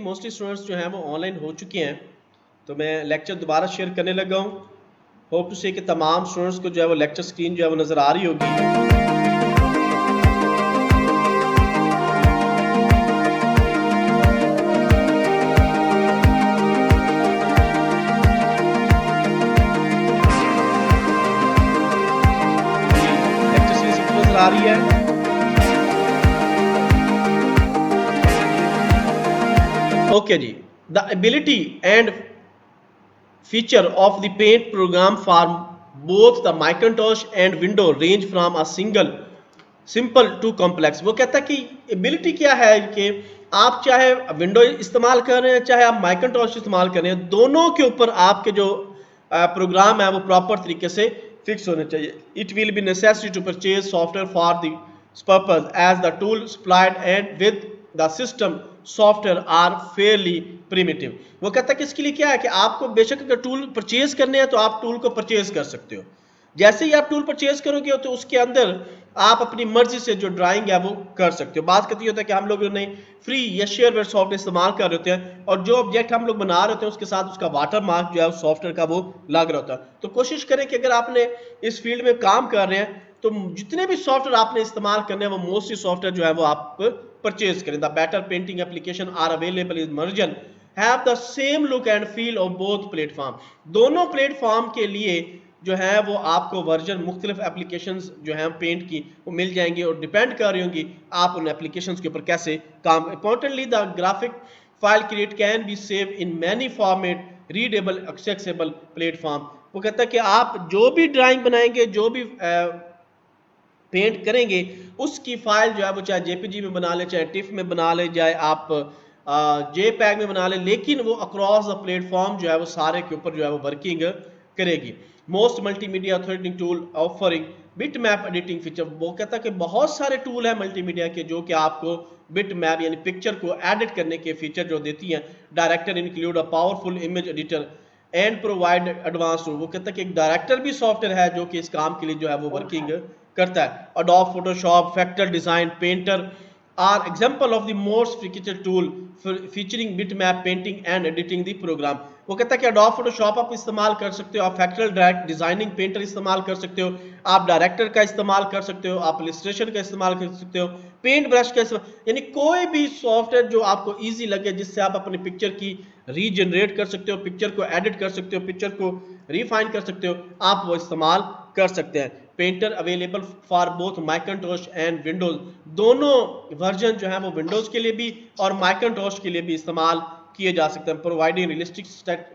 Mostly students जो हैं वो ऑनलाइन हो चुके हैं, तो मैं लेक्चर दोबारा शेयर करने लगा हूँ। होप टू से कि तमाम स्टूडेंट्स को जो है वो लेक्चर स्क्रीन जो है वो नज़र आ रही होगी। आ रही है। ओके जी, the ability and feature of the paint program for both the Macintosh and window range from a simple to complex. वो कहता है कि एबिलिटी क्या है कि आप चाहे विंडो इस्तेमाल कर रहे हैं चाहे आप मैकिन्टॉश इस्तेमाल कर रहे हैं, दोनों के ऊपर आपके जो प्रोग्राम है वो प्रॉपर तरीके से फिक्स होने चाहिए। It will be necessary to purchase software for this purpose as the tool supplied and with the system software are fairly primitive. वो कहता है कि इसके लिए क्या है कि आपको बेशक अगर टूल परचेज करने हैं तो आप टूल को परचेज कर सकते हो। जैसे ही आप टूल परचेज करोगे तो उसके अंदर आप अपनी मर्जी से जो ड्राइंग है वो कर सकते हो। बात करती होता है कि हम लोग ने फ्री या शेयरवेयर सॉफ्टवेयर इस्तेमाल कर रहे होते हैं और जो ऑब्जेक्ट हम लोग बना रहे होते हैं उसके साथ उसका वाटर मार्क जो है सॉफ्टवेयर का वो लग रहा होता है। तो कोशिश करें कि अगर आपने इस फील्ड में काम कर रहे हैं तो जितने भी सॉफ्टवेयर आपने इस्तेमाल करने हैं वो मोस्टली सॉफ्टवेयर जो है वो आप परचेज करें। The better painting application are available in version have the same look and feel of both platform. दोनों प्लेटफॉर्म के लिए जो है वो आपको वर्जन मुख्तलिफ एप्लीकेशंस जो हैं पेंट की वो मिल जाएंगी और डिपेंड कर रही होंगी आप उन एप्लीकेशंस के ऊपर कैसे काम। Importantly the graphic file create can be save in many format readable accessible platform. वो कहता है कि आप जो भी ड्राइंग बनाएंगे जो भी पेंट करेंगे उसकी फाइल जो है वो चाहे जेपीजी में बना ले चाहे टिफ में बना ले चाहे आप जेपैग में बना ले, लेकिन वो अक्रॉस द प्लेटफॉर्म जो है वो सारे के ऊपर जो है वो वर्किंग करेगी। Most multimedia threading tool offering bit map editing feature. वो कहता है कि बहुत सारे टूल है मल्टीमीडिया के जो कि आपको बिट मैप यानी पिक्चर को एडिट करने के फीचर जो देती हैं। Director include a powerful image editor and provide advance tool. वो कहता है कि एक डायरेक्टर भी सॉफ्टवेयर है जो कि इस काम के लिए जो है वो वर्किंग करता है। Adobe Photoshop, factor design, painter are example of the most frequented tool featuring bitmap painting and editing the program. वो कहता है कि अडोब फोटोशॉप आप इस्तेमाल कर सकते हो, आप फैक्टर डायरेक्ट डिजाइनिंग पेंटर इस्तेमाल कर सकते हो, आप डायरेक्टर का इस्तेमाल कर सकते हो, आप इलस्ट्रेशन का इस्तेमाल कर सकते हो, पेंट ब्रश का इस्तेमाल, यानी कोई भी सॉफ्टवेयर जो आपको इजी लगे जिससे आप अपनी पिक्चर की रीजनरेट कर सकते हो, पिक्चर को एडिट कर सकते हो, पिक्चर को रिफाइन कर सकते हो, आप वो इस्तेमाल कर सकते हैं। Painter available for both Macintosh and Windows. दोनों वर्जन जो है वो विंडोज के लिए भी और मैकिन्टॉश के लिए भी इस्तेमाल किए जा सकते हैं। Providing realistic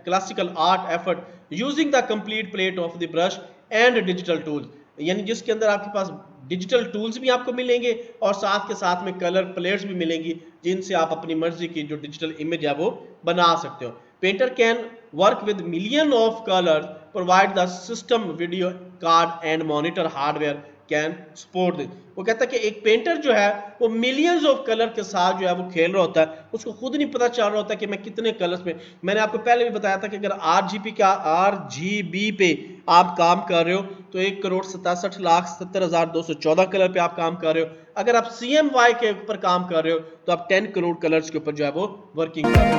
classical art effort using the complete plate of the brush and digital tools, यानी जिसके अंदर आपके पास डिजिटल टूल्स भी आपको मिलेंगे और साथ के साथ में कलर प्लेट्स भी मिलेंगी जिनसे आप अपनी मर्जी की जो डिजिटल इमेज है वो बना सकते हो। Painter can work with million of colours, provide the system video card and monitor hardware can support this. वो कहता है कि एक पेंटर जो है वो मिलियंस ऑफ कलर के साथ जो है वो खेल रहा होता है, उसको खुद नहीं पता चल रहा होता कि मैं कितने कलर्स में। मैंने आपको पहले भी बताया था कि अगर RGB पे आप काम कर रहे हो तो 1,67,70,214 कलर पे आप काम कर रहे हो। अगर आप CMY के ऊपर काम कर रहे हो तो आप 10 करोड़ कलर्स के ऊपर जो है वो वर्किंग कर रहे हो।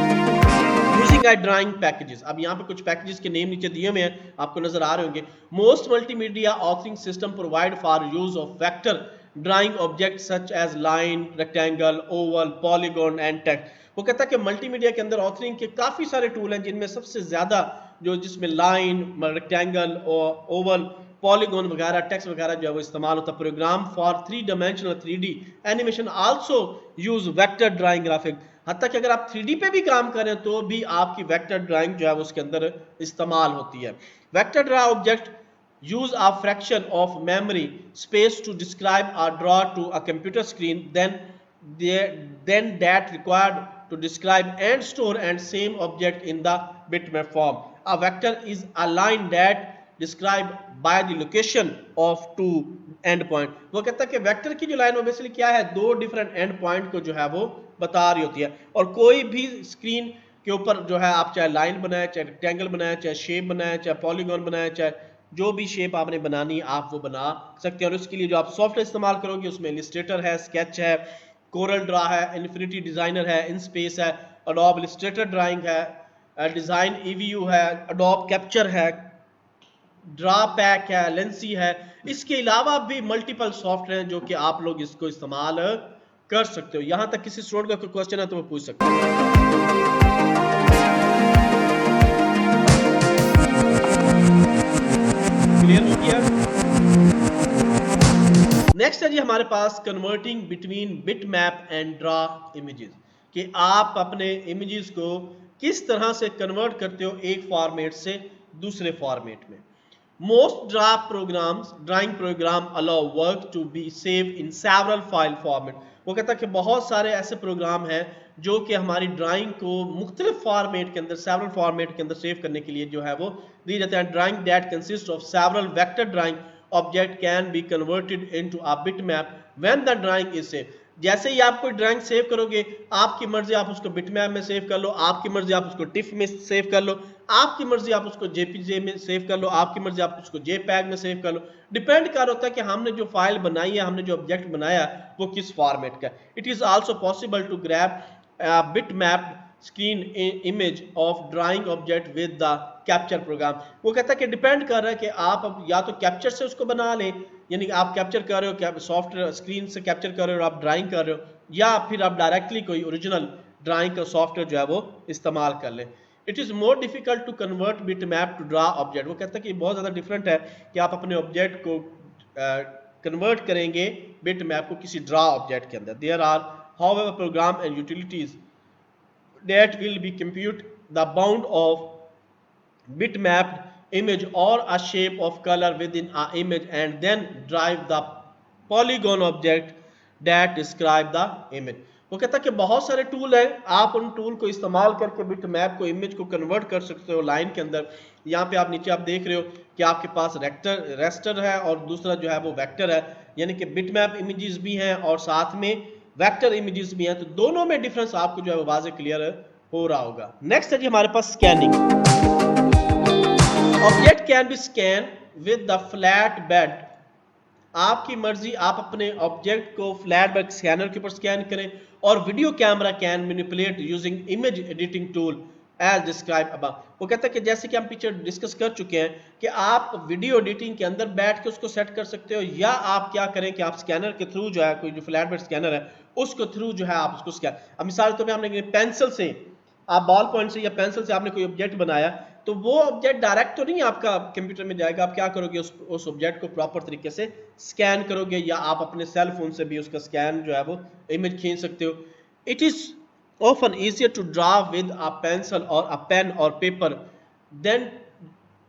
Using I drawing packages. अब यहाँ पे कुछ पैकेजेस के नेम नीचे दिए हुए हैं, आपको नजर आ रहे होंगे। Most multimedia authoring system provide for use of vector drawing object such as line, rectangle, oval, polygon and text. वो कहता है कि मल्टीमीडिया के अंदर ऑथरिंग के काफी सारे टूल हैं जिनमें सबसे ज्यादा जो जिसमें लाइन, रेक्टेंगल, ओवल, पॉलीगॉन वगैरह, टेक्स्ट वगैरह जो है वो इस्तेमाल होता है। Program for 3 dimensional 3D animation also use vector drawing graphic. हत्ता कि अगर आप 3D पे भी काम करें तो भी आपकी वेक्टर ड्राइंग जो है उसके अंदर इस्तेमाल होती है। Vector draw object use a fraction of memory space to describe or draw to a computer screen then that required to describe and store and same object in the bitmap form. A vector is a line that described by the location of two end point. वो कहता है कि vector की जो line वो basically क्या है, दो डिफरेंट एंड पॉइंट को जो है वो बता रही होती है। और कोई भी स्क्रीन के ऊपर जो है आप चाहे लाइन बनाए, चाहे रेक्टेंगल बनाए, चाहे शेप बनाए, चाहे पॉलीगॉन बनाए, चाहे जो भी शेप आपने बनानी आप वो बना सकते हैं। और उसके लिए जो आप सॉफ्टवेयर इस्तेमाल करोगे उसमें इलस्ट्रेटर है, स्केच है, कोरल ड्रा है, इन्फिनिटी डिजाइनर है, इनस्पेस है, एडोब इलस्ट्रेटर ड्राइंग है, डिजाइन ईवीयू है, एडोब कैप्चर है, ड्रा पैक है, लेंसी है। इसके अलावा भी मल्टीपल सॉफ्टवेयर हैं जो कि आप लोग इसको इस्तेमाल कर सकते हो। यहां तक किसी स्टूडेंट का कोई क्वेश्चन है तो वो पूछ सकते हो। क्लियर हो गया? नेक्स्ट है जी हमारे पास converting between bitmap and draw images, कि आप अपने इमेजेस को किस तरह से कन्वर्ट करते हो एक फॉर्मेट से दूसरे फॉर्मेट में। Most drawing program allow work to be save in several file format. वो कहता है कि बहुत सारे ऐसे प्रोग्राम हैं जो कि हमारी ड्राइंग को मुख्तलिफ फॉर्मेट के अंदर, सेवरल फॉर्मेट के अंदर सेव करने के लिए जो है वो दिए जाते हैं। Drawing that consist of several vector drawing object can be converted into a bitmap when the drawing is save. जैसे ही आप कोई ड्राइंग सेव करोगे, आपकी मर्जी आप उसको बिटमैप में सेव कर लो, आपकी मर्जी आप उसको टिफ में सेव कर लो, आपकी मर्जी आप उसको जेपीजे में सेव कर लो, आपकी मर्जी आप उसको जेपैग में सेव कर लो। डिपेंड कर होता है कि हमने जो फाइल बनाई है, हमने जो ऑब्जेक्ट बनाया वो किस फॉर्मेट का। It is also possible to grab bitmap screen image of drawing object with the capture program. वो कहता है कि डिपेंड कर रहा है कि आप अब या तो कैप्चर से उसको बना लें, यानी कि आप कैप्चर कर रहे हो, सॉफ्टवेयर स्क्रीन से कैप्चर कर रहे हो और आप ड्राइंग कर रहे हो, या फिर आप डायरेक्टली कोई ओरिजिनल ड्राइंग का सॉफ्टवेयर जो है वो इस्तेमाल कर लें। It is more difficult to convert bit map to draw object. वो कहता है कि बहुत ज़्यादा डिफरेंट है कि आप अपने ऑब्जेक्ट को कन्वर्ट करेंगे बिट मैप को किसी ड्रा ऑब्जेक्ट के अंदर। There are however program and utilities that will be compute the bound of bitmapped image or a shape of color within a image and then drive the polygon object that describe the image। वो कहता है कि बहुत सारे tool हैं, आप उन tool को इस्तेमाल करके बिटमैप को इमेज को कन्वर्ट कर सकते हो लाइन के अंदर। यहाँ पे आप नीचे आप देख रहे हो कि आपके पास रेस्टर है और दूसरा जो है वो वेक्टर है, यानी कि बिटमैप इमेजेस भी हैं और साथ में वेक्टर इमेजेस भी हैं, तो दोनों में डिफरेंस आपको जो है वो वाज़े क्लियर हो रहा होगा। नेक्स्ट है जी हमारे पास scanning. Object can be scan with the flatbed. आपकी मर्जी, आप अपने ऑब्जेक्ट को फ्लैट बेड स्कैनर के ऊपर स्कैन करें, और video camera can manipulate using image editing tool as describe above. वो कहता है कि जैसे कि हम पीछे डिस्कस कर चुके हैं कि आप वीडियो एडिटिंग के अंदर बैठ के उसको सेट कर सकते हो, या आप क्या करें कि आप स्कैनर के थ्रू जो है, कोई जो फ्लैट बेड स्कैनर है उसको थ्रू जो है आप उसको स्कैन। अब मिसाल के तौर पे हमने पेंसिल से, आप बॉल पॉइंट से या पेंसिल से आपने कोई ऑब्जेक्ट बनाया, तो वो ऑब्जेक्ट डायरेक्ट तो नहीं आपका कंप्यूटर में जाएगा। आप क्या करोगे, उस ऑब्जेक्ट को प्रॉपर तरीके से स्कैन करोगे, या आप अपने सेल फोन से भी उसका स्कैन जो है वो इमेज खींच सकते हो। It is often easier to draw with a pencil or a pen or paper than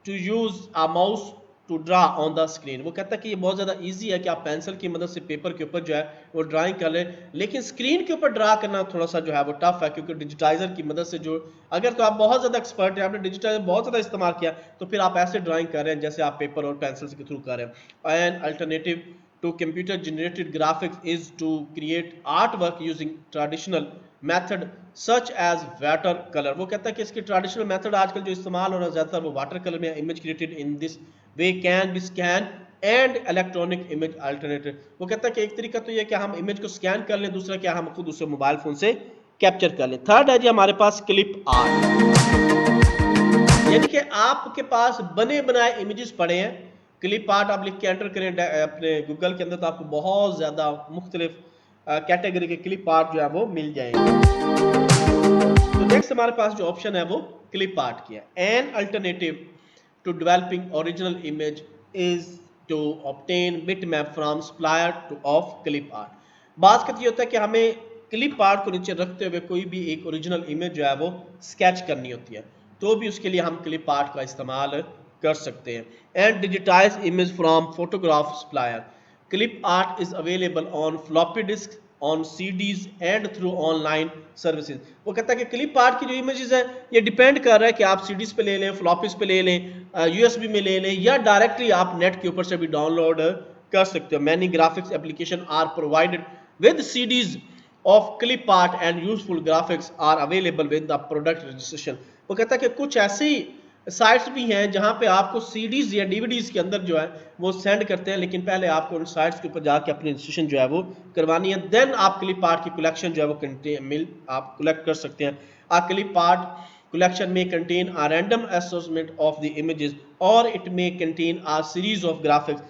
to use a mouse to draw on the screen। वो कहता है कि ये बहुत ज़्यादा इजी है कि आप पेंसिल की मदद से पेपर के ऊपर जो है वो ड्राइंग कर लें, लेकिन स्क्रीन के ऊपर ड्रा करना थोड़ा सा जो है वो टफ है, क्योंकि डिजिटाइजर की मदद से जो, अगर तो आप बहुत ज़्यादा एक्सपर्ट हैं, आपने डिजिटाइजर बहुत ज़्यादा इस्तेमाल किया, तो फिर आप ऐसे ड्राइंग कर रहे हैं जैसे आप पेपर और पेंसिल के थ्रू कर रहे हैं। An alternative to computer generated graphics is to create artwork using traditional method such as watercolor। वो कहता है कि इसकी ट्रेडिशनल मेथड आजकल जो इस्तेमाल हो रहा है ज़्यादातर वो वाटर कलर में। Image created in this way can be scan and electronic image alternative. वो कहता है कि एक तरीका तो ये कि हम इमेज को स्कैन कर लें, दूसरा क्या हम खुद उसे मोबाइल फोन से कैप्चर कर लें। थर्ड है जी हमारे पास क्लिप आर्ट, यानी कि आपके पास बने बनाए इमेजेस पड़े हैं। क्लिप आर्ट आप लिख के एंटर करें अपने गूगल के अंदर, तो आपको बहुत ज़्यादा मुख्तलिफ कैटेगरी के क्लिप आर्ट जो है वो मिल जाएंगे। तो नेक्स्ट हमारे पास जो ऑप्शन है वो क्लिप आर्ट की है। An alternative to developing original image is to obtain bitmap from supplier to of clip art. बात करती होता है कि हमें क्लिप आर्ट को नीचे रखते हुए कोई भी एक ओरिजिनल इमेज जो है वो स्केच करनी होती है, तो भी उसके लिए हम क्लिप आर्ट का इस्तेमाल कर सकते हैं। And digitise image from photograph supplier. Clip art is available on floppy disk, on CDs and through online services. वो कहता है कि क्लिप आर्ट की जो इमेजेस हैं ये डिपेंड कर रहा है कि आप सीडीज पे ले लें, फ्लॉपीज पे ले लें, यूएसबी में ले लें, या डायरेक्टली आप नेट के ऊपर से भी डाउनलोड कर सकते हो। Many graphics application are provided with CDs of clip art and useful graphics are available with the product registration. वो कहता है कि कुछ ऐसी साइट्स भी हैं जहां पे आपको सीडीज या डीवीडीज के अंदर जो है वो सेंड करते हैं, लेकिन पहले आपको उन साइट्स के ऊपर जाके अपनी रजिस्ट्रेशन जो है वो करवानी है, देन आप क्लिप आर्ट की कलेक्शन जो है वो आप कलेक्ट कर सकते हैं। A clip art collection may contain a random assortment of the images, or it may contain a series of graphics,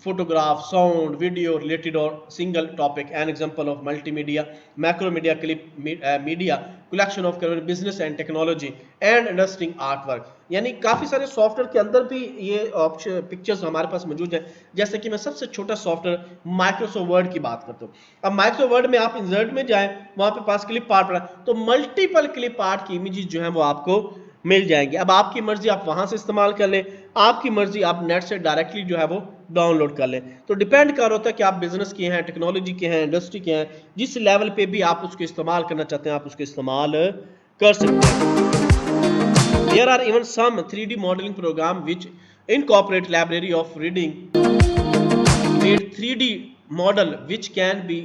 photograph, sound, video related or single topic. An example of multimedia, macromedia, clip media collection of current business and technology and interesting artwork. यानी काफ़ी सारे software के अंदर भी ये option pictures हमारे पास मौजूद है। जैसे कि मैं सबसे छोटा सॉफ्टवेयर माइक्रोसॉफ्ट वर्ड की बात करता हूँ। अब माइक्रोसॉफ्ट वर्ड में आप इंसर्ट में जाएं, वहाँ पे पास क्लिप आर्ट पड़ा, तो मल्टीपल क्लिप आर्ट की इमेजेस जो है वो आपको मिल जाएंगे। अब आपकी मर्जी आप वहां से इस्तेमाल कर लें, आपकी मर्जी आप नेट से डायरेक्टली जो है वो डाउनलोड कर लें। तो डिपेंड कर होता है कि आप बिजनेस के हैं, टेक्नोलॉजी के हैं, इंडस्ट्री के हैं, जिस लेवल पे भी आप उसको इस्तेमाल करना चाहते हैं आप उसको इस्तेमाल कर सकते हैं। There are even some 3D modeling program which incorporate library of reading made 3D model which can be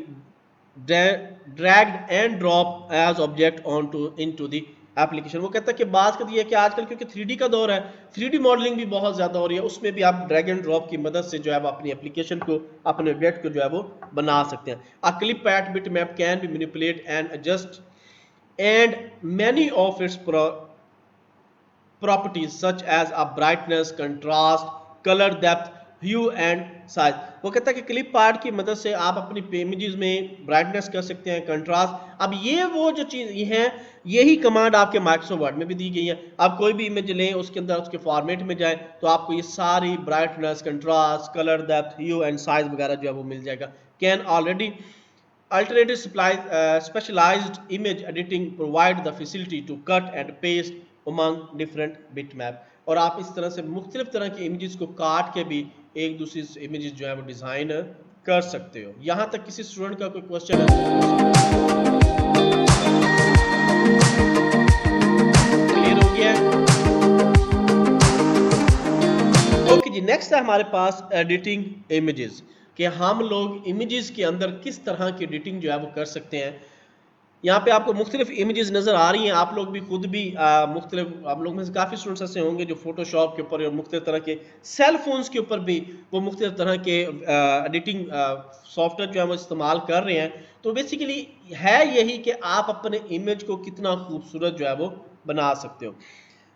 dragged and drop as object onto into the application. वो कहता है कि बात कर दिया कि आजकल क्योंकि 3D का दौर है, 3D मॉडलिंग भी बहुत ज्यादा हो रही है, उसमें भी आप ड्रैग एंड ड्रॉप की मदद से जो है वो अपनी एप्लीकेशन को, अपने ऑब्जेक्ट को जो है वो बना सकते हैं। A clip art bitmap can be manipulate and adjust and many of its properties such as a brightness, contrast, color depth, hue and size। वो कहता है कि क्लिप आर्ट की मदद से आप अपनी इमेजेस में ब्राइटनेस कर सकते हैं, कंट्रास्ट। अब ये वो जो चीज़ है, यही कमांड आपके माइक्रोसॉफ्ट वर्ड में भी दी गई है। आप कोई भी इमेज लें, उसके अंदर उसके फॉर्मेट में जाएं तो आपको ये सारी brightness, contrast, colour depth, hue and size वगैरह जो है वो मिल जाएगा। Can already alternative specialized image editing provide the facility to cut and paste among different bitmap। और आप इस तरह से मुख्तलिफ तरह की इमेजेस को काट के भी एक दूसरी इमेजेस जो है वो डिजाइन कर सकते हो। यहां तक किसी स्टूडेंट का कोई क्वेश्चन है? क्लियर हो गया? ओके जी, नेक्स्ट है हमारे पास एडिटिंग इमेजेस, कि हम लोग इमेजेस के अंदर किस तरह की एडिटिंग जो है वो कर सकते हैं। यहाँ पे आपको मुख्तलिफ इमेजेस नज़र आ रही हैं, आप लोग भी खुद भी मुख्तलिफ, आप लोग में से काफ़ी स्टूडेंट्स ऐसे होंगे जो फोटोशॉप के ऊपर या मुख्तलिफ तरह के सेल फोन्स के ऊपर भी वो मुख्तलिफ तरह के एडिटिंग सॉफ्टवेयर जो है वो इस्तेमाल कर रहे हैं। तो बेसिकली है यही कि आप अपने इमेज को कितना खूबसूरत जो है वो बना सकते हो।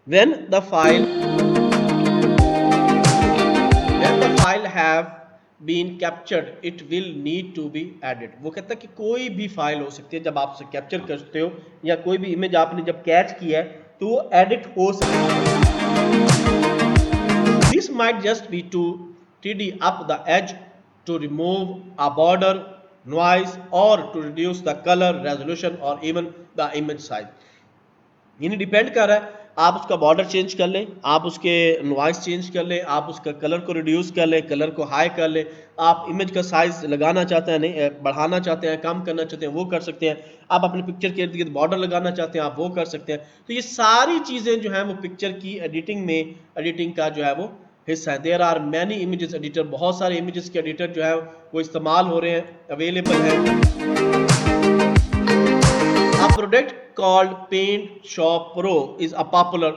When the file have been captured it will need to be added। वो कहता है कि कोई भी फाइल हो सकती है, जब आप उसे कैप्चर करते हो या कोई भी इमेज आपने जब कैच किया है तो वो एडिट हो सकती है। This might just be to tidy up the edge, to remove a border, noise, or to reduce the color, resolution, or even the image size। यानी डिपेंड कर रहा है, आप उसका बॉर्डर चेंज कर लें, आप उसके नॉइस चेंज कर लें, आप उसका कलर को रिड्यूस कर लें, कलर को हाई कर लें, आप इमेज का साइज लगाना चाहते हैं, नहीं बढ़ाना चाहते हैं, कम करना चाहते हैं, वो कर सकते हैं। आप अपने पिक्चर के इर्द गिर्द बॉर्डर लगाना चाहते हैं, आप वो कर सकते हैं। तो ये सारी चीज़ें जो हैं वो पिक्चर की एडिटिंग का जो है वो हिस्सा है। There are many images editor, बहुत सारे इमेजेस के एडिटर जो है वो इस्तेमाल हो रहे हैं, अवेलेबल है। A product called Paint Shop Pro is a popular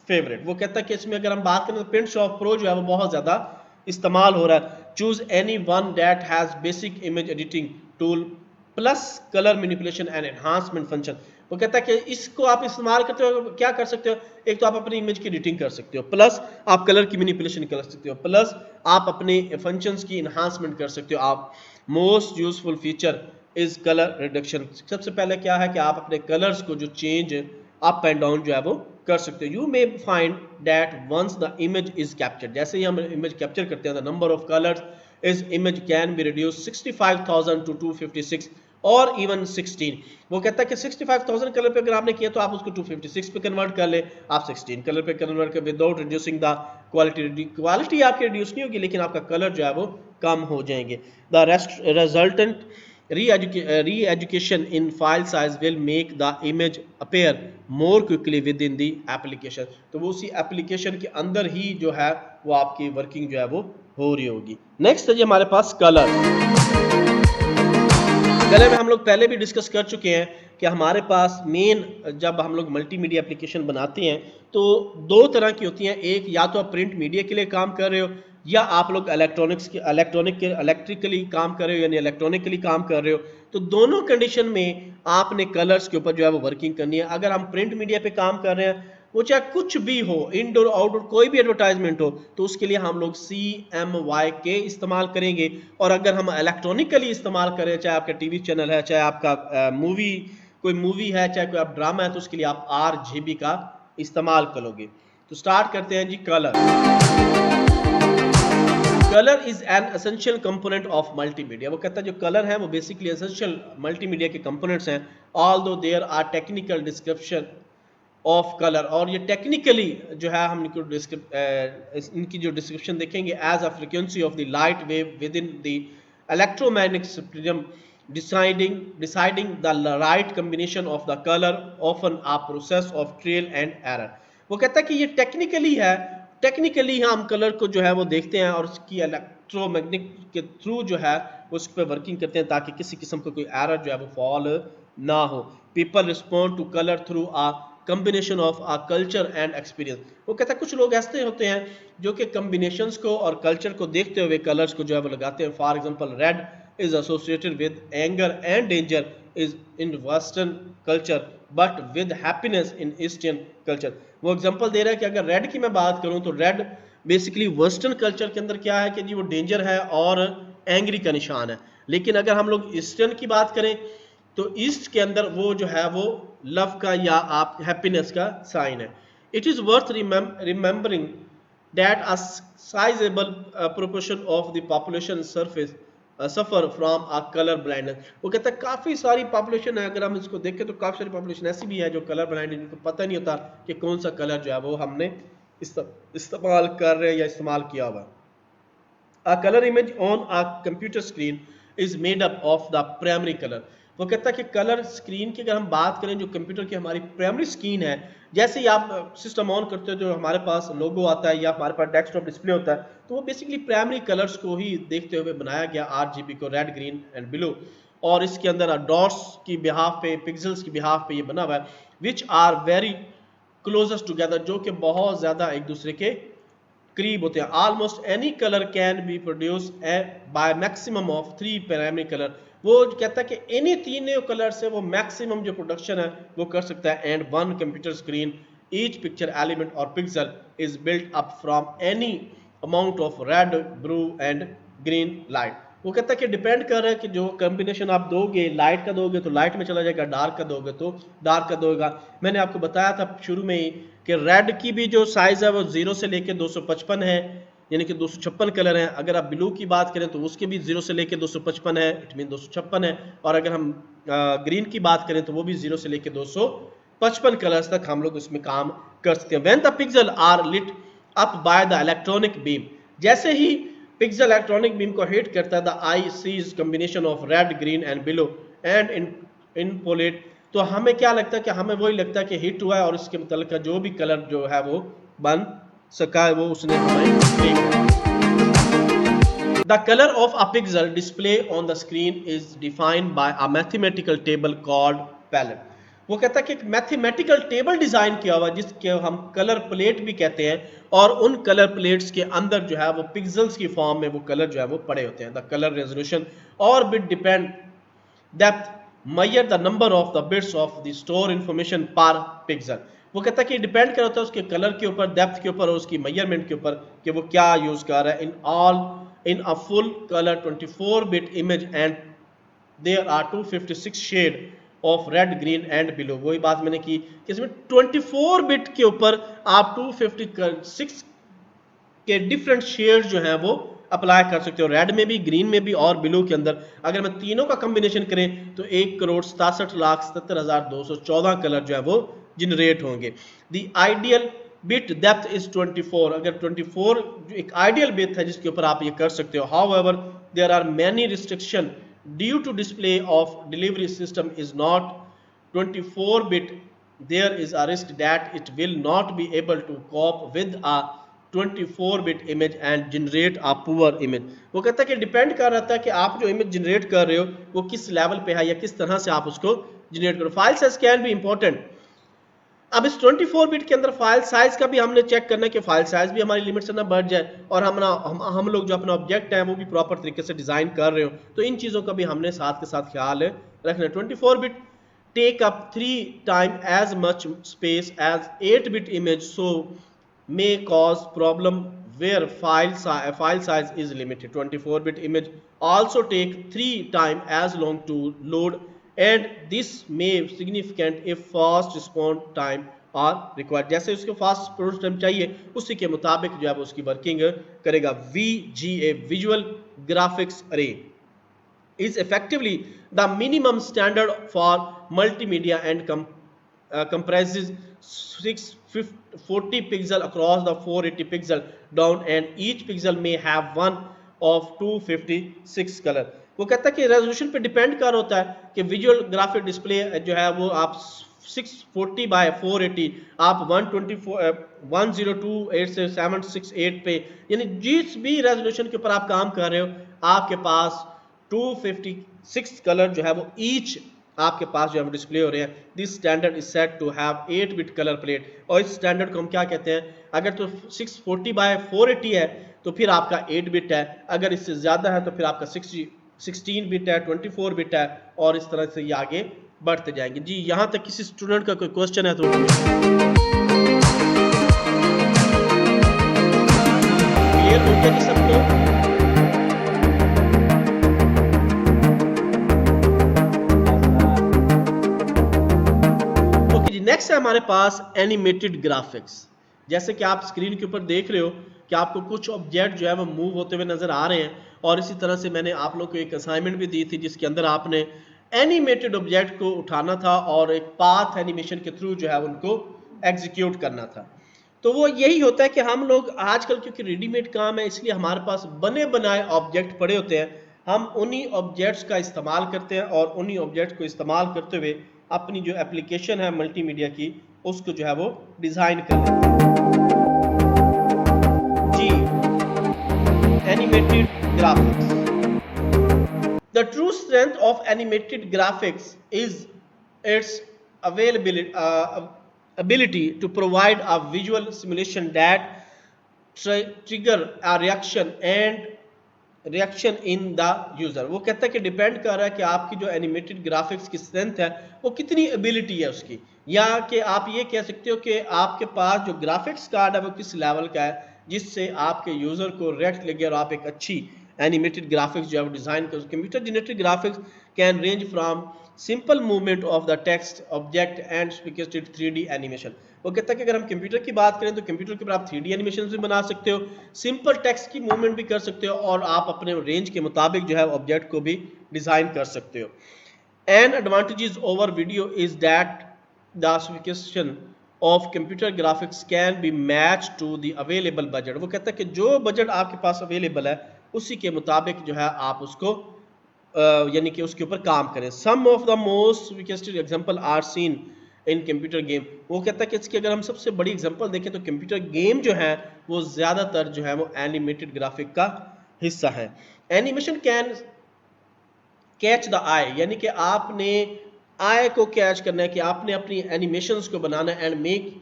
favorite। वो कहता है कि इसमें अगर हम बात करें तो पेंट शॉप प्रो जो है वो बहुत ज़्यादा इस्तेमाल हो रहा है। Choose any one that has basic image editing tool plus colour manipulation and enhancement function. वो कहता है कि इसको आप इस्तेमाल करते हो, क्या कर सकते हो, एक तो आप अपनी इमेज की एडिटिंग कर सकते हो, प्लस आप कलर की मैनिपुलेशन कर सकते हो, प्लस आप अपने फंक्शंस की एनहांसमेंट कर सकते हो। आप most useful feature is colour reduction. सबसे पहले क्या है कि आप अपने कलर्स को जो चेंज अप एंड डाउन जो है वो कर सकते हो। You may find that once the image is captured, जैसे ही हम इमेज कैप्चर करते हैं, the number of colours is image can be reduce 65,000 to 256 और इवन 16। वो कहता है कि 65,000 कलर पे अगर आपने किया तो आप उसको 256 पे कन्वर्ट कर ले, आप 16 कलर पे कन्वर्ट कर without reducing the quality. Quality आपकी रिड्यूस नहीं होगी लेकिन आपका कलर जो है वो कम हो जाएंगे। The resultant re-education in file size will make the image appear more quickly within the application। तो वो उसी एप्लीकेशन के अंदर ही जो है वो आपकी वर्किंग जो है वो हो रही होगी। नेक्स्ट है जी हमारे पास कलर। कलर में हम लोग पहले भी डिस्कस कर चुके हैं कि हमारे पास मेन जब हम लोग मल्टीमीडिया एप्लीकेशन बनाते हैं तो दो तरह की होती हैं, एक या तो आप प्रिंट मीडिया के लिए काम कर रहे हो या आप लोग इलेक्ट्रिकली काम कर रहे हो यानी इलेक्ट्रॉनिकली काम कर रहे हो। तो दोनों कंडीशन में आपने कलर्स के ऊपर जो है वो वर्किंग करनी है। अगर हम प्रिंट मीडिया पे काम कर रहे हैं, वो चाहे कुछ भी हो, इंडोर आउटडोर कोई भी एडवर्टाइजमेंट हो, तो उसके लिए हम लोग CMYK इस्तेमाल करेंगे। और अगर हम इलेक्ट्रॉनिकली इस्तेमाल करें, चाहे आपका टीवी चैनल है, चाहे आपका कोई मूवी है, चाहे कोई आप ड्रामा है, तो उसके लिए आप RGB का इस्तेमाल करोगे। तो स्टार्ट करते हैं जी। Colour is an essential component of multimedia. वो कहता है जो कलर है वो बेसिकली एसेंशियल मल्टीमीडिया के कंपोनेंट्स हैं। Although there are technical description of colour, और ये टेक्निकली जो है हम इनकी जो डिस्क्रिप्शन देखेंगे, as a frequency of the light wave within the electromagnetic spectrum deciding the right combination of the colour often a process of trial and error. वो कहता है कि ये टेक्निकली है, टेक्निकली हम कलर को जो है वो देखते हैं और उसकी इलेक्ट्रोमैग्नेटिक के थ्रू जो है उस पर वर्किंग करते हैं ताकि किसी किस्म का कोई एरर जो है वो फॉल ना हो। People respond to colour through a combination of a culture and experience. वो कहता है कुछ लोग ऐसे होते हैं जो कि कम्बिनेशंस को और कल्चर को देखते हुए कलर्स को जो है वो लगाते हैं। For example, red is associated with anger and danger is in western culture but with happiness in eastern culture. वो एग्जांपल दे रहा है कि अगर रेड की मैं बात करूं तो रेड बेसिकली वेस्टर्न कल्चर के अंदर क्या है कि जी वो डेंजर है और एंग्री का निशान है। लेकिन अगर हम लोग ईस्टर्न की बात करें तो ईस्ट के अंदर वो जो है वो लव का या आप हैप्पीनेस का साइन है। It is worth remembering that a sizable proportion of the population surface suffer from a colour blindness. वो कहता है काफ़ी सारी पॉपुलेशन है, अगर हम इसको देखें तो काफ़ी सारी पॉपुलेशन ऐसी भी है जो कलर ब्लाइंड है, जिनको पता नहीं होता कि कौन सा कलर जो है वो हमने इस्तेमाल कर रहे हैं या इस्तेमाल किया हुआ। A color image on a computer screen is made up of the primary color। वो कहता है कि कलर स्क्रीन की अगर हम बात करें, जो कंप्यूटर की हमारी प्राइमरी स्क्रीन है, जैसे ही आप सिस्टम ऑन करते हो जो हमारे पास लोगो आता है या हमारे पास डेस्कटॉप डिस्प्ले होता है, तो वो बेसिकली प्राइमरी कलर्स को ही देखते हुए बनाया गया, RGB को, रेड ग्रीन एंड ब्लू। और इसके अंदर डॉट्स की बिहाफ पे, पिक्सल्स की बिहाफ पे ये बना हुआ है, which are very closest together, जो कि बहुत ज़्यादा एक दूसरे के करीब होते हैं। Almost any colour can be produce by maximum of 3 primary colour. वो कहता है कि इन्हीं तीनों कलर से वो मैक्सिमम जो प्रोडक्शन है वो कर सकता है। And one computer screen each picture element और pixel is built up from any amount of red, blue and green light. वो कहता है कि डिपेंड कर रहा है कि जो कॉम्बिनेशन आप दोगे, लाइट का दोगे तो लाइट में चला जाएगा, डार्क का दोगे तो डार्क का दोगा। मैंने आपको बताया था शुरू में ही कि रेड की भी जो साइज है वो 0 से लेके 255 है, यानी कि 256 कलर हैं। अगर आप ब्लू की बात करें तो उसके भी 0 से लेके 255 है, इट मीन 256 है। और अगर हम ग्रीन की बात करें तो वो भी 0 से लेके 255 कलर्स तक हम लोग उसमें काम कर सकते हैं। When the pixel are lit up by the electronic beam, जैसे ही पिक्सल इलेक्ट्रॉनिक बीम को हिट करता है, the eye sees combination of red, green and blue and in palette, तो हमें क्या लगता है कि हमें वही लगता है कि हिट हुआ है और इसके मतलब जो भी कलर जो है वो बन सका है वो उसने हमें देखा। The color of a pixel display on the screen is defined by a mathematical table called palette। वो कहता है कि एक मैथमेटिकल टेबल डिजाइन किया हुआ जिसके हम कलर प्लेट भी कहते हैं, और उन कलर प्लेट्स के अंदर जो है वो पिक्सल्स की फॉर्म में वो कलर जो है वो पड़े होते हैं। द कलर रेजोल्यूशन और bit depend depth measure the number of the bits of the store information per pixel। वो कहता है कि डिपेंड कर होता है उसके कलर के ऊपर, डेप्थ के ऊपर और उसकी मेजरमेंट के ऊपर कि वो क्या यूज कर रहा है। In a full colour 24 bit image and there are 256 shade of red, green and blue. वही बात मैंने की कि इसमें 24 बिट के ऊपर आप 256 के डिफरेंट शेड जो हैं वो अप्लाई कर सकते हो, रेड में भी, ग्रीन में भी और ब्लू के अंदर। अगर मैं तीनों का कॉम्बिनेशन करें तो 1,67,77,214 कलर जो है वो जनरेट होंगे। The ideal bit depth is 24। अगर 24 एक आइडियल बिट है जिसके ऊपर आप ये कर सकते हो। However there are many restriction due to display of delivery system is not 24 bit, there is a risk that it will not be able to cope with a 24 bit image and generate a poor image. वो कहता है कि depend कर रहा था कि आप जो इमेज जनरेट कर रहे हो वो किस लेवल पे है या किस तरह से आप उसको जनरेट करो। File size can be important. अब इस 24 बिट के अंदर फाइल साइज का भी हमने चेक करना है कि फाइल साइज भी हमारी लिमिट से ना बढ़ जाए और हम लोग जो अपना ऑब्जेक्ट है वो भी प्रॉपर तरीके से डिजाइन कर रहे हो, तो इन चीजों का भी हमने साथ के साथ ख्याल रखना है। 24 bit take up 3 time as much space as 8 bit image, so may cause problem where file size is limited. 24 bit image also take 3 times as long to load, and this may significant if fast response time are required. जैसे उसको fast response time चाहिए उसी के मुताबिक जो है वो उसकी वर्किंग करेगा। VGA Visual Graphics Array is effectively the minimum standard for multimedia and comprises 640 pixel across the 480 pixel down, and each pixel may have one of 256 color. वो कहता है कि रेजोल्यूशन पे डिपेंड कर होता है कि विजुअल ग्राफिक डिस्प्ले जो है वो आप 640 बाय 480 आप 1028 से 768 पे, यानी जिस भी रेजोल्यूशन के ऊपर आप काम कर रहे हो आपके पास 256 कलर जो है वो ईच आपके पास जो है डिस्प्ले हो रहे हैं। This standard is set to have 8 bit colour plate, और इस स्टैंडर्ड को हम क्या कहते हैं, अगर तो 640 बाय 480 है तो फिर आपका 8 बिट है, अगर इससे ज़्यादा है तो फिर आपका 16 बिट है, 24 बिट है, और इस तरह से ये आगे बढ़ते जाएंगे। जी यहाँ तक किसी स्टूडेंट का कोई क्वेश्चन है तो क्लियर हो गया जी सबको? नेक्स्ट है हमारे पास एनिमेटेड ग्राफिक्स। जैसे कि आप स्क्रीन के ऊपर देख रहे हो कि आपको कुछ ऑब्जेक्ट जो है वो मूव होते हुए नजर आ रहे हैं, और इसी तरह से मैंने आप लोगों को एक असाइनमेंट भी दी थी जिसके अंदर आपने एनिमेटेड ऑब्जेक्ट को उठाना था और एक पाथ एनिमेशन के थ्रू जो है उनको एग्जीक्यूट करना था। तो वो यही होता है कि हम लोग आजकल क्योंकि रेडीमेड काम है इसलिए हमारे पास बने बनाए ऑब्जेक्ट पड़े होते हैं, हम उन्हीं ऑब्जेक्ट्स का इस्तेमाल करते हैं और उन्हीं ऑब्जेक्ट को इस्तेमाल करते हुए अपनी जो एप्लीकेशन है मल्टीमीडिया की उसको जो है वो डिजाइन कर लेते हैं। जी animated graphics, the true strength of animated graphics is its ability to provide a visual simulation that trigger a reaction in the user। वो कहता है कि डिपेंड कर रहा है कि आपकी जो एनिमेटेड ग्राफिक्स की स्ट्रेंथ है वो कितनी एबिलिटी है उसकी, या कि आप ये कह सकते हो कि आपके पास जो ग्राफिक्स कार्ड है वो किस लेवल का है जिससे आपके यूजर को रिएक्ट लगे और आप एक अच्छी एनिमेटेड ग्राफिक्स जो है वो डिजाइन करो। Computer generated graphics can range from simple movement of the text object and specific 3D animation. वो कहता है कि अगर हम कंप्यूटर की बात करें तो कंप्यूटर के ऊपर आप 3D एनिमेशन भी बना सकते हो, सिंपल टेक्स्ट की मूवमेंट भी कर सकते हो, और आप अपने रेंज के मुताबिक जो है ऑब्जेक्ट को भी डिजाइन कर सकते हो। An advantages over video is that the specification of computer graphics can be match to the available budget. वो कहता है कि जो बजट आपके पास अवेलेबल है उसी के मुताबिक जो है आप उसको यानी कि उसके ऊपर काम करें। Some of the most requested example are seen in computer game. वो कहता है कि इसकी अगर हम सबसे बड़ी एग्जांपल देखें तो कंप्यूटर गेम जो है वो ज़्यादातर जो है वो एनिमेटेड ग्राफिक का हिस्सा है। एनिमेशन कैन कैच द आई, यानी कि आपने आई को कैच करना है कि आपने अपनी एनिमेशंस को बनाना है and make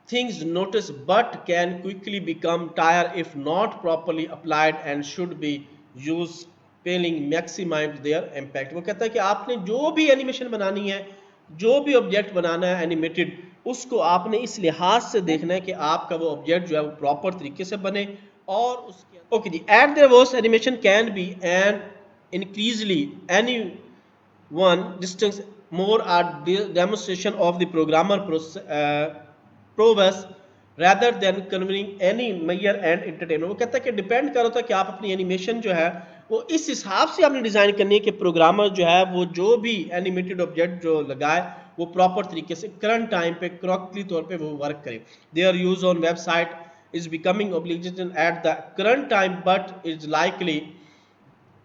things notice but can quickly become tire if not properly applied and should be use spelling maximize their impact. वो कहता है कि आपने जो भी एनिमेशन बनानी है, जो भी ऑब्जेक्ट बनाना है एनिमेटेड, उसको आपने इस लिहाज से देखना है कि आपका वो ऑब्जेक्ट जो है वो प्रॉपर तरीके से बने। और उसके ओके जी, at their worst animation can be an increasingly annoying distance more or demonstration of the programmer progress rather than conveying any measure and entertainment। वो कहता है कि डिपेंड कर होता है कि आप अपनी एनिमेशन जो है वो इस हिसाब से आपने डिजाइन करनी है कि प्रोग्रामर जो है वो जो भी एनिमेटेड ऑब्जेक्ट जो लगाए वो प्रॉपर तरीके से करंट टाइम पे करेक्टली तौर पे वो वर्क करे। Their use on website is becoming obligation at the current time but is likely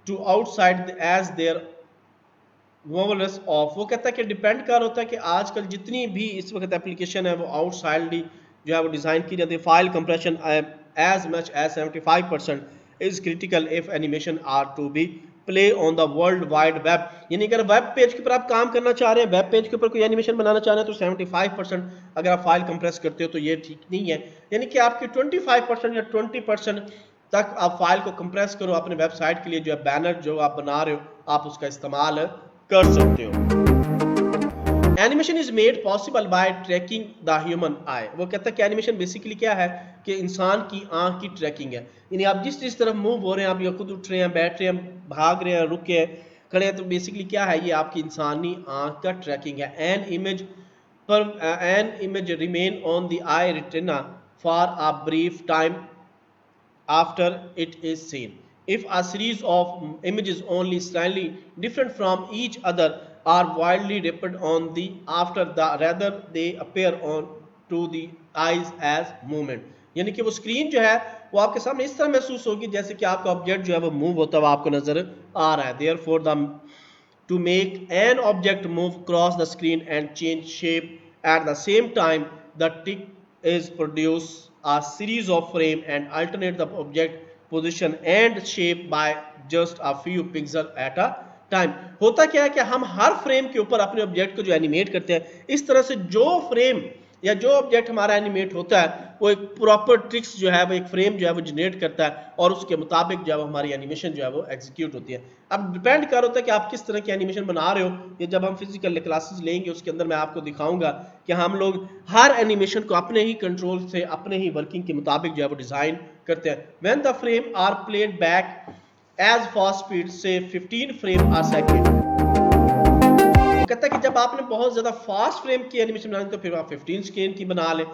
to outside as their वॉवलेस ऑफ। वो कहता है कि डिपेंड कर होता है कि आजकल जितनी भी इस वक्त एप्लीकेशन है वो आउटसाइडली जो है वो डिजाइन की जाती है। File compression as much as 75% is critical if animation are to be play on the world wide web. यानी अगर वेब पेज के ऊपर आप काम करना चाह रहे हैं, वेब पेज के ऊपर कोई एनिमेशन बनाना चाह रहे हैं तो 75% अगर आप फाइल कंप्रेस करते हो तो ये ठीक नहीं है। यानी कि आपकी 25% या 20% तक आप फाइल को कंप्रेस करो, अपने वेबसाइट के लिए जो है बैनर जो आप बना रहे हो आप उसका इस्तेमाल कर सकते हो। Animation is made possible by tracking the human आई। वो कहता है कि एनिमेशन बेसिकली क्या है कि इंसान की आंख की ट्रैकिंग है। यानी आप जिस तरफ मूव हो रहे हैं, आप या खुद उठ रहे हैं, बैठ रहे हैं, भाग रहे हैं, रुके हैं, खड़े हैं, तो बेसिकली क्या है, ये आपकी इंसानी आंख का ट्रैकिंग है। An image remain on the I retina for a brief time after it is seen. If a series of images only slightly different from each other are wildly depicted on the after the rather they appear on to the eyes as movement. यानी कि वो screen जो है वो आपके सामने इस तरह महसूस होगी जैसे कि आपका ऑब्जेक्ट जो है वो मूव होता हुआ आपको नजर आ रहा है। Therefore the to make an object move across the screen and change shape at the same time the tick is produced a series of frame and alternate the object position and shape by just a few pixels at a time. होता क्या है कि हम हर frame के ऊपर अपने object को जो एनिमेट करते हैं, इस तरह से जो फ्रेम या जो ऑब्जेक्ट हमारा एनिमेट होता है वो एक प्रॉपर ट्रिक्स जो है वो एक फ्रेम जो है वो जनरेट करता है और उसके मुताबिक जो है हमारी एनिमेशन जो है वो एग्जीक्यूट होती है। अब डिपेंड कर होता है कि आप किस तरह की एनिमेशन बना रहे हो। ये जब हम फिजिकल क्लासेस लेंगे उसके अंदर मैं आपको दिखाऊंगा कि हम लोग हर एनिमेशन को अपने ही कंट्रोल से अपने ही वर्किंग के मुताबिक जो है वो डिजाइन करते हैं। When the frame are played back as fast speed से 15 फ्रेम आ सेकेंड। कहता है कि जब आपने बहुत ज्यादा फास्ट फ्रेम की एनिमेशन बनानी तो फिर आप 15 सेकेंड की बना लें।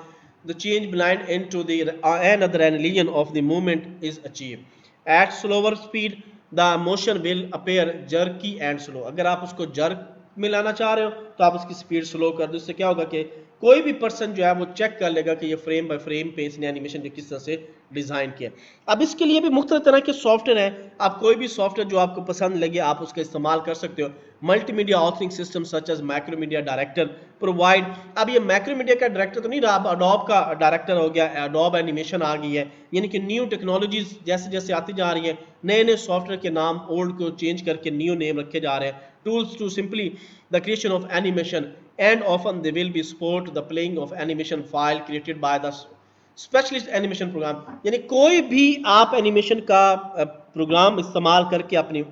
The change blind into the another annealing of the movement is achieved. At slower speed, the motion will appear jerky and slow. अगर आप उसको jerk में लाना चाह रहे हो तो आप उसकी स्पीड स्लो कर दो। इससे क्या होगा कि कोई भी पर्सन जो है वो चेक कर लेगा कि ये फ्रेम बाय फ्रेम पे इसने एनिमेशन जो किस तरह से डिजाइन किया। अब इसके लिए भी मुख्तलिफ तरह के सॉफ्टवेयर हैं। आप कोई भी सॉफ्टवेयर जो आपको पसंद लगे आप उसका इस्तेमाल कर सकते हो। Multimedia authoring system such as Macromedia Director provide. अब ये मैक्रोमीडिया का डायरेक्टर तो नहीं रहा, अब अडोब का डायरेक्टर हो गया, अडोब एनिमेशन आ गई है। यानी कि न्यू टेक्नोलॉजीज जैसे जैसे आती जा रही है, नए नए सॉफ्टवेयर के नाम ओल्ड को चेंज करके न्यू नेम रखे जा रहे हैं। Tools to simply the creation of animation and often they will be support the playing of animation file created by the specialist animation program। यानी कोई भी आप एनिमेशन का प्रोग्राम इस्तेमाल करके अपनी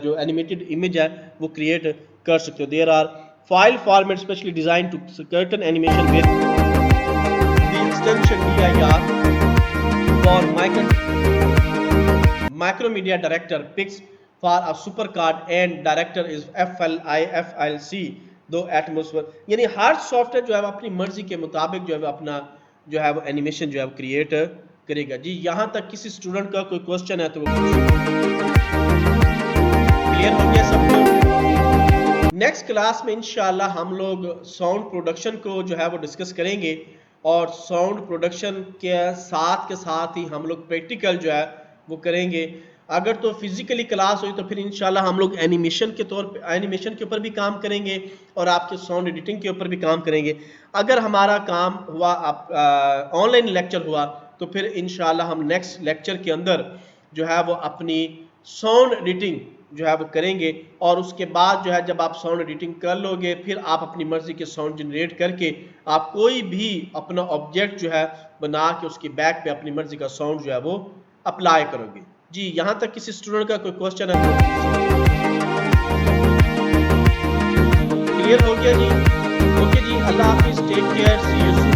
जो एनिमेटेड इमेज है वो क्रिएट कर सकते हो। There are file format specially design to certain animation with the extension DIR for Macromedia Director pics for a super card and director is FLC दो एटमॉस्फेयर। यानी हर सॉफ्टवेयर जो है वो अपनी मर्जी के मुताबिक जो है वो अपना जो है वो एनिमेशन जो है वो क्रिएट करेगा। जी यहाँ तक किसी स्टूडेंट का कोई क्वेश्चन है तो वो क्लियर हो गया सबको। नेक्स्ट क्लास में इंशाल्लाह हम लोग साउंड प्रोडक्शन को जो है वो डिस्कस करेंगे और साउंड प्रोडक्शन के साथ ही हम लोग प्रैक्टिकल जो है वो करेंगे। अगर तो फिजिकली क्लास हुई तो फिर इंशाल्लाह हम लोग एनिमेशन के ऊपर भी काम करेंगे और आपके साउंड एडिटिंग के ऊपर भी काम करेंगे। अगर हमारा काम हुआ ऑनलाइन लेक्चर हुआ तो फिर इंशाल्लाह हम नेक्स्ट लेक्चर के अंदर जो है वो अपनी साउंड एडिटिंग जो है वो करेंगे और उसके बाद जो है जब आप साउंड एडिटिंग कर लोगे फिर आप अपनी मर्जी के साउंड जनरेट करके आप कोई भी अपना ऑब्जेक्ट जो है बना के उसकी बैक पे अपनी मर्जी का साउंड जो है वो अप्लाई करोगे। जी यहाँ तक किसी स्टूडेंट का कोई क्वेश्चन है क्लियर हो गया जी? ओके जी, अल्लाह हाफिज, take care, see you soon.